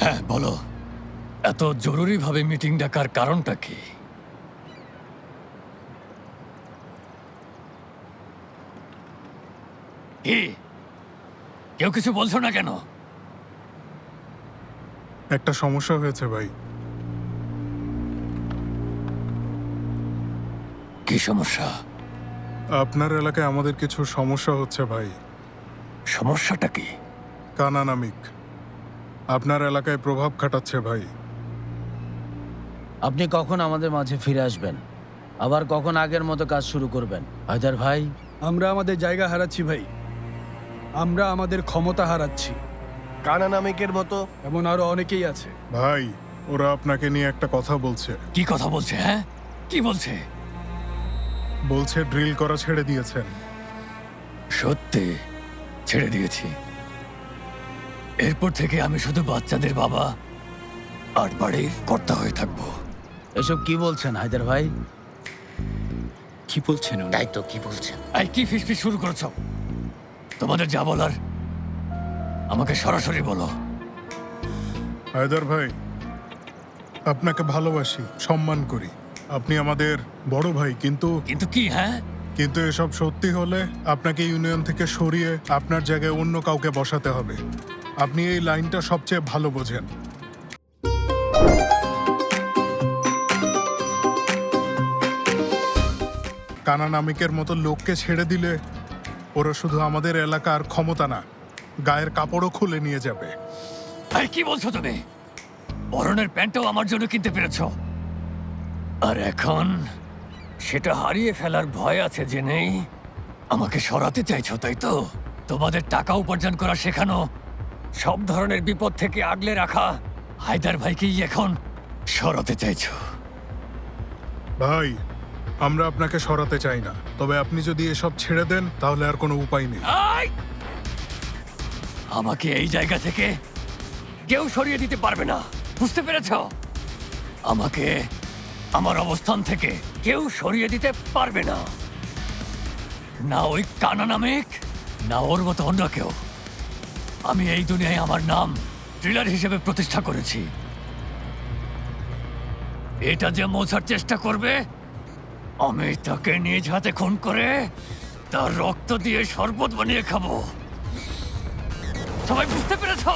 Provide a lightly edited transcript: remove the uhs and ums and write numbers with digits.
হ্যাঁ বলো, এত জরুরিভাবে মিটিং ডাকার কারণটা কি? কি কেউ কিছু বলছো না কেন? একটা সমস্যা হয়েছে ভাই। কি সমস্যা? আপনার এলাকায় আমাদের কিছু সমস্যা হচ্ছে ভাই। সমস্যাটা কি? কানানামিক আপনার এলাকায় প্রভাব খাটাচ্ছে ভাই। আপনি কখন আমাদের মাঝে ফিরে আসবেন, আবার কখন আগের মতো কাজ শুরু করবেন হায়দার ভাই? আমরা আমাদের জায়গা হারাচ্ছি ভাই, আমরা আমাদের ক্ষমতা হারাচ্ছি। কানানামিকের মতো এমন আরো অনেকেই আছে। ভাই, ওরা আপনাকে নিয়ে একটা কথা বলছে। কি কথা বলছে? হ্যাঁ, কি বলছে? বলছে ড্রিল করা ছেড়ে দিয়েছেন। সত্যি ছেড়ে দিয়েছি। এরপর থেকে আমি শুধু বাচ্চাদের বাবা আর বাড়ির কর্তা হয়ে থাকবো। এসব কি বলছেন হায়দার ভাই? কি বলছেন? তাই তো, কি বলছেন? এই কি ফিসফিস শুরু করেছো? তোমাদের যা বলার আমাকে সরাসরি বলো। হায়দার ভাই, আপনাকে ভালোবাসি, সম্মান করি। আপনি আমাদের বড় ভাই, কিন্তু কিন্তু কি? হ্যাঁ, কিন্তু এসব সত্যি হলে আপনাকে ইউনিয়ন থেকে সরিয়ে আপনার জায়গায় অন্য কাউকে বসাতে হবে। আপনি এই লাইনটা সবচেয়ে ভালো বোঝেন। কানানামিকের মতো লোককে ছেড়ে দিলে ওরা শুধু আমাদের এলাকার ক্ষমতা না, গায়ের কাপড়ও খুলে নিয়ে যাবে। এই কি বলছো তুমি? পরনের প্যান্টও আমার জন্য কিনতে পেরেছো, আর এখন সেটা হারিয়ে ফেলার ভয় আছে জেনেই আমাকে সরাতে চাইছো, তাই তো? তোমাদের টাকা উপার্জন করা শেখানো, সব ধরনের বিপদ থেকে আগলে রাখা হায়দার ভাইকেই এখন সরাতে চাইছো। ভাই, আমরা আপনাকে সরাতে চাই না, তবে আপনি যদি এসব ছেড়ে দেন তাহলে আর কোনো উপায় নেই। আই! আমাকে এই জায়গা থেকে কেউ সরিয়ে দিতে পারবে না, বুঝতে পেরেছো? আমাকে আমার অবস্থান থেকে কেউ সরিয়ে দিতে পারবে না, না ওই কানানামিক, না ওর মতো অন্য কেউ। আমি এই দুনিয়ায় আমার নাম ড্রিলার হিসেবে প্রতিষ্ঠা করেছি। এটা যে মোছার চেষ্টা করবে, আমি তাকে নিজ হাতে খুন করে তার রক্ত দিয়ে শরবত বানিয়ে খাবো। সবাই বুঝতে পেরেছো?